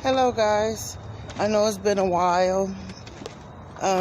Hello guys, I know it's been a while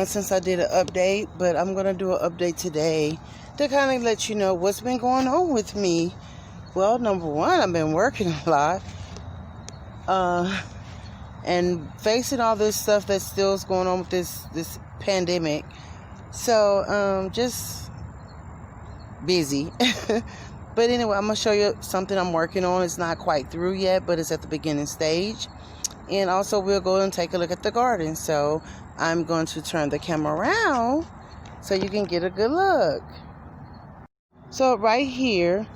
since I did an update, but I'm going to do an update today to kind of let you know what's been going on with me. Well, number one, I've been working a lot and facing all this stuff that still is going on with this pandemic. So just busy. But anyway, I'm going to show you something I'm working on. It's not quite through yet, but it's at the beginning stage. And also we'll go and take a look at the garden. So I'm going to turn the camera around so you can get a good look. So right here,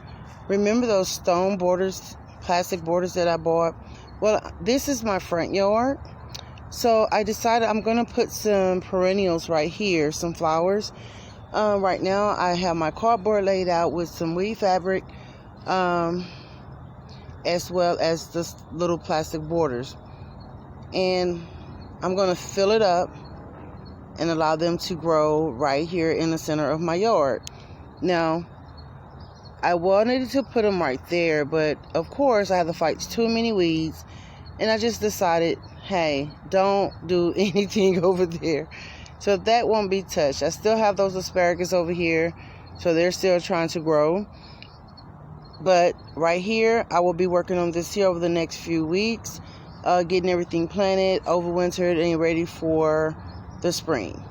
remember those stone borders, plastic borders that I bought? Well, this is my front yard. So I decided I'm going to put some perennials right here, some flowers. Right now I have my cardboard laid out with some weed fabric, as well as the little plastic borders. And I'm going to fill it up and allow them to grow right here in the center of my yard. Now, I wanted to put them right there, but of course I had to fight too many weeds, and I just decided, hey, don't do anything over there. So that won't be touched. I still have those asparagus over here, so they're still trying to grow. But right here, I will be working on this here over the next few weeks. Getting everything planted, overwintered, and ready for the spring.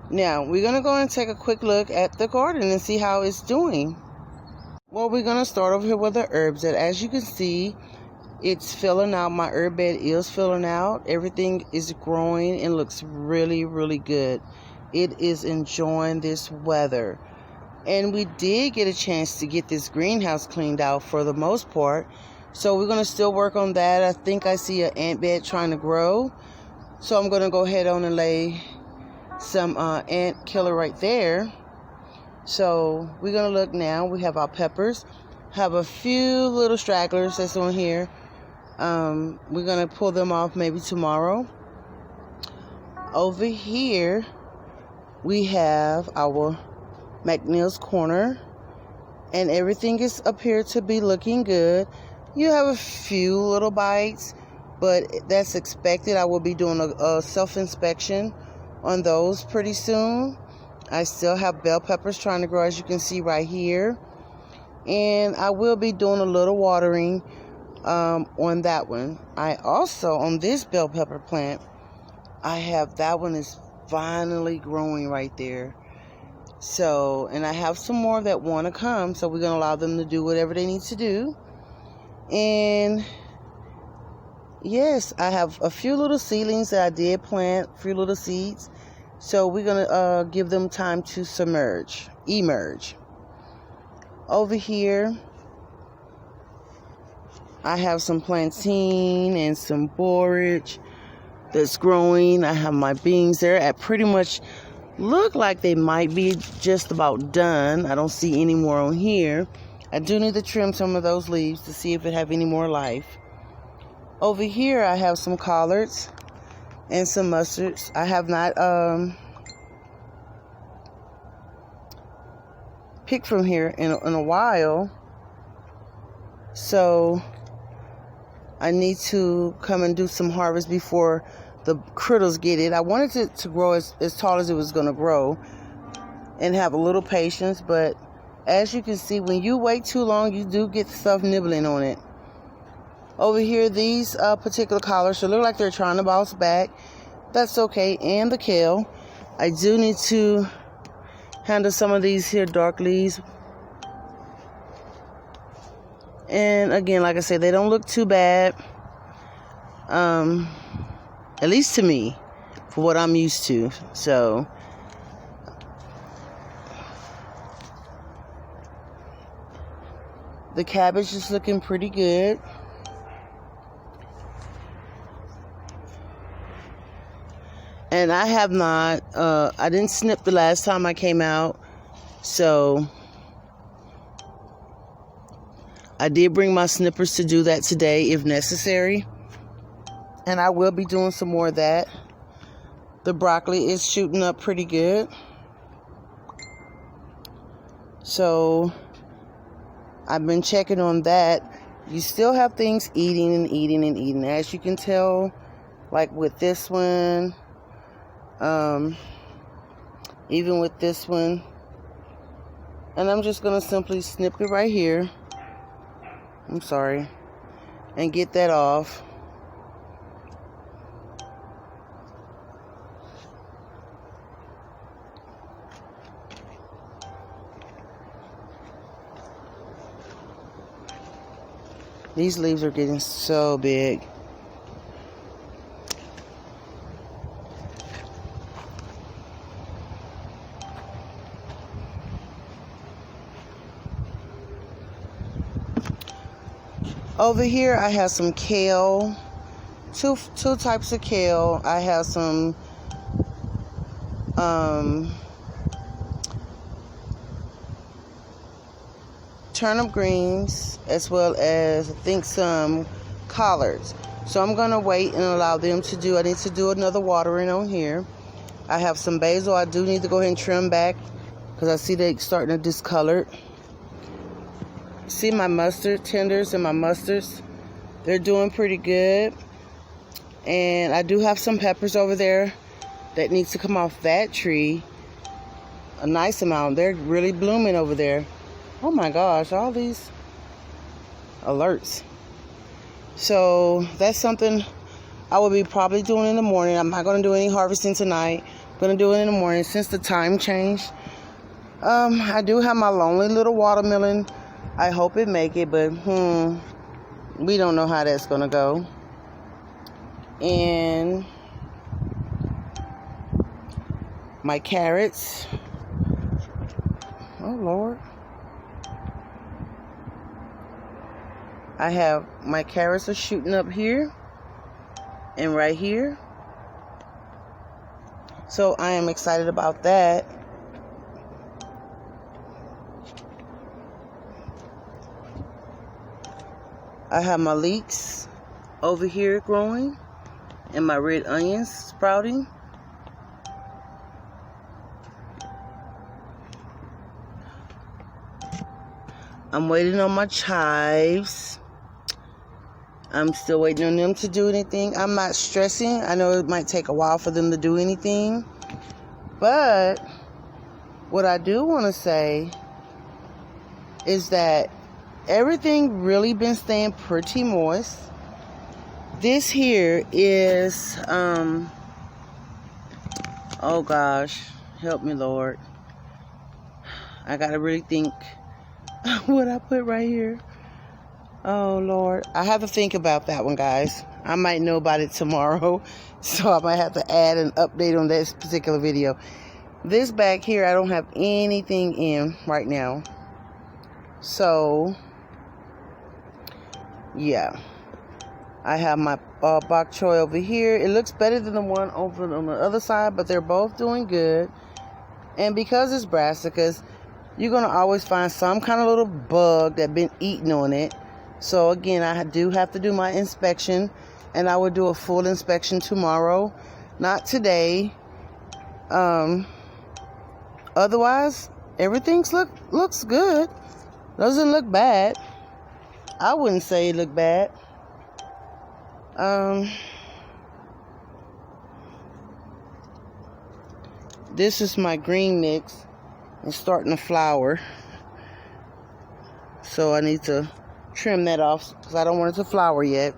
Now, we're going to go and take a quick look at the garden and see how it's doing. Well, we're going to start over here with the herbs. And as you can see, it's filling out. My herb bed is filling out. Everything is growing and looks really, really good. It is enjoying this weather. And we did get a chance to get this greenhouse cleaned out for the most part. So we're going to still work on that. I think I see an ant bed trying to grow. So I'm going to go ahead on and lay some ant killer right there. So we're going to look now. We have our peppers. Have a few little stragglers that's on here. We're going to pull them off maybe tomorrow. Over here, we have our McNeil's Corner. And everything is appeared to be looking good. You have a few little bites, but that's expected. I will be doing a self-inspection on those pretty soon. I still have bell peppers trying to grow, as you can see right here. And I will be doing a little watering on that one. I also, on this bell pepper plant, I have that one is finally growing right there. So, and I have some more that want to come, so we're going to allow them to do whatever they need to do. And yes, I have a few little seedlings that I did plant, a few little seeds. So we're going to give them time to emerge. Over here, I have some plantain and some borage that's growing. I have my beans there at pretty much look like they might be just about done. I don't see any more on here. I do need to trim some of those leaves to see if it have any more life. Over here, I have some collards and some mustards. I have not picked from here in a while, so I need to come and do some harvest before the critters get it. I wanted it to grow as tall as it was going to grow and have a little patience, but as you can see, when you wait too long, you do get stuff nibbling on it. Over here, these particular collards look like they're trying to bounce back. That's okay. And the kale. I do need to handle some of these here dark leaves. And again, like I said, they don't look too bad. At least to me, for what I'm used to. So the cabbage is looking pretty good. And I have not, I didn't snip the last time I came out. So I did bring my snippers to do that today if necessary. And I will be doing some more of that. The broccoli is shooting up pretty good. So I've been checking on that. you still have things eating and eating and eating. As you can tell, like with this one, even with this one. And I'm just going to simply snip it right here. I'm sorry. And get that off. These leaves are getting so big. Over here I have some kale, two types of kale. I have some turnip greens, as well as I think some collards. So I'm going to wait and allow them to do, I need to do another watering on here. I have some basil. I do need to go ahead and trim back because I see they starting to discolor. See my mustard tenders and my mustards, they're doing pretty good. And I do have some peppers over there that needs to come off that tree, a nice amount. They're really blooming over there. Oh my gosh, all these alerts. So that's something I will be probably doing in the morning. I'm not going to do any harvesting tonight. I'm going to do it in the morning since the time changed. I do have my lonely little watermelon. I hope it make it, but we don't know how that's going to go. And my carrots. Oh Lord. I have my carrots are shooting up here and right here. So I am excited about that. I have my leeks over here growing and my red onions sprouting. I'm waiting on my chives. I'm still waiting on them to do anything. I'm not stressing. I know it might take a while for them to do anything. But what I do want to say is that everything really been staying pretty moist. This here is, oh gosh, help me Lord. I gotta really think what I put right here. Oh Lord, I have to think about that one, guys. I might know about it tomorrow, so I might have to add an update on this particular video. This back here, I don't have anything in right now. So yeah, I have my bok choy over here. It looks better than the one over on the other side, but they're both doing good. And because it's brassicas, you're gonna always find some kind of little bug that been eating on it. So again, I do have to do my inspection, and I will do a full inspection tomorrow, not today. Otherwise, everything looks good. Doesn't look bad. I wouldn't say it looked bad. This is my green mix. It's starting to flower. So I need to trim that off because I don't want it to flower yet.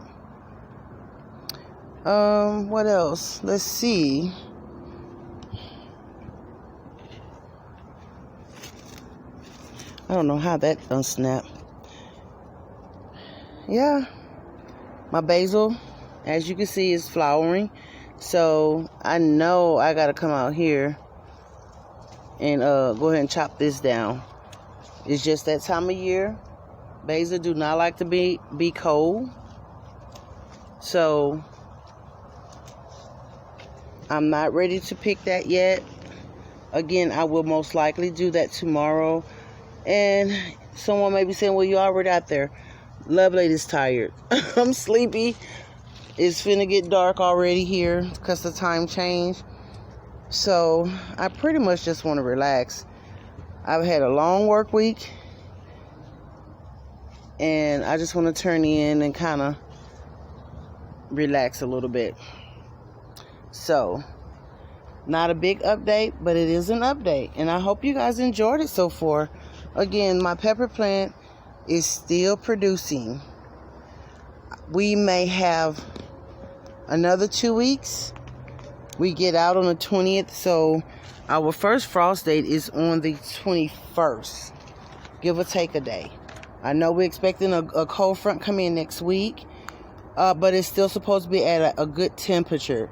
What else? Let's see. I don't know how that unsnapped. Yeah. My basil, as you can see, is flowering. So I know I gotta come out here and go ahead and chop this down. It's just that time of year. Basil do not like to be cold. So I'm not ready to pick that yet. Again, I will most likely do that tomorrow. And someone may be saying, well, you're already out there. Lovelady's tired. I'm sleepy. It's finna get dark already here because the time changed. So I pretty much just want to relax. I've had a long work week. and I just want to turn in and kind of relax a little bit. So, not a big update, but it is an update, and I hope you guys enjoyed it so far. Again, my pepper plant is still producing. We may have another 2 weeks. We get out on the 20th, so our first frost date is on the 21st, give or take a day. I know we're expecting a cold front come in next week, but it's still supposed to be at a good temperature.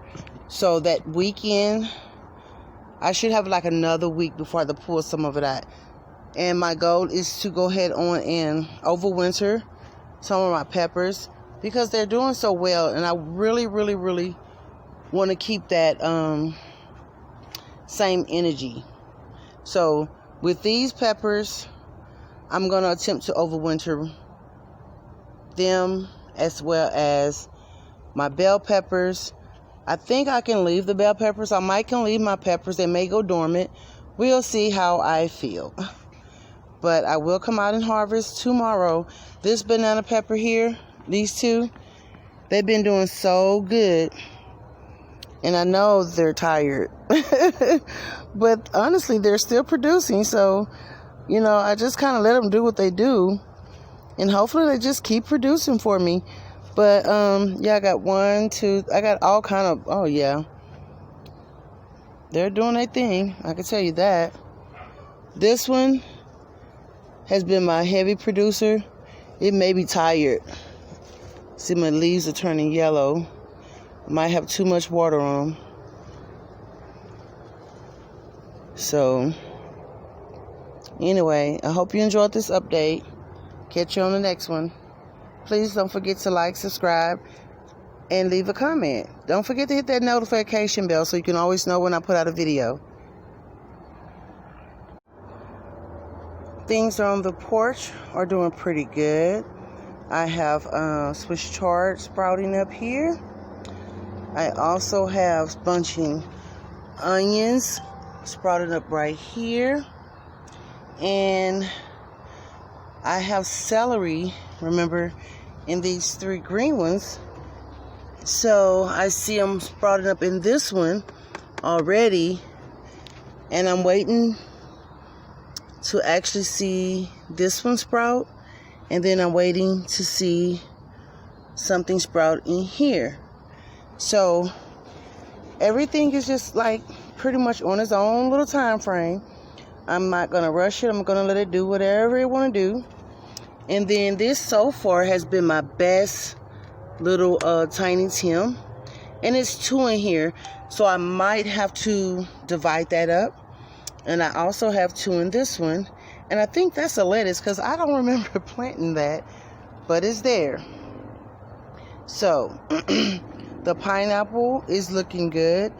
So that weekend, I should have like another week before I have to pull some of it out. And my goal is to go ahead on and overwinter some of my peppers because they're doing so well. And I really, really, really want to keep that same energy. So with these peppers, I'm going to attempt to overwinter them, as well as my bell peppers. I think I can leave the bell peppers. I might can leave my peppers. They may go dormant. We'll see how I feel. But I will come out and harvest tomorrow. This banana pepper here, these two, they've been doing so good. And I know they're tired. But honestly, they're still producing. So, you know, I just kind of let them do what they do. And hopefully they just keep producing for me. But, yeah, I got 1, 2, I got all kind of, oh, yeah. They're doing their thing. I can tell you that. This one has been my heavy producer. It may be tired. See, my leaves are turning yellow. I might have too much water on them. So, anyway, I hope you enjoyed this update. Catch you on the next one. Please don't forget to like, subscribe, and leave a comment. Don't forget to hit that notification bell so you can always know when I put out a video. Things on the porch are doing pretty good. I have Swiss chard sprouting up here. I also have bunching onions sprouting up right here. And I have celery, remember, in these 3 green ones. So I see them sprouting up in this one already. And I'm waiting to actually see this one sprout. And then I'm waiting to see something sprout in here. So everything is just like pretty much on its own little time frame. I'm not going to rush it. I'm going to let it do whatever it want to do. And then this so far has been my best little tiny Tim. And it's 2 in here. So I might have to divide that up. And I also have 2 in this one. And I think that's a lettuce because I don't remember planting that. But it's there. So the pineapple is looking good.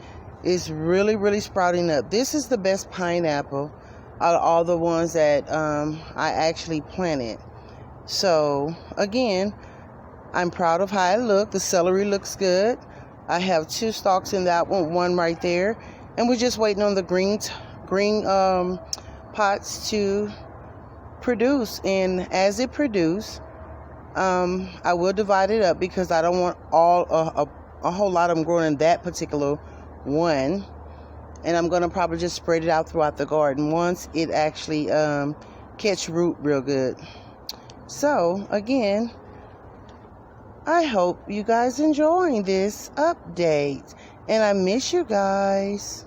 It's really, really sprouting up. This is the best pineapple out of all the ones that I actually planted. So, again, I'm proud of how it looked. The celery looks good. I have 2 stalks in that one right there. And we're just waiting on the green pots to produce. And as it produces, I will divide it up because I don't want a whole lot of them growing in that particular one. And I'm going to probably just spread it out throughout the garden once it actually catch root real good. So, again, I hope you guys enjoying this update. And I miss you guys.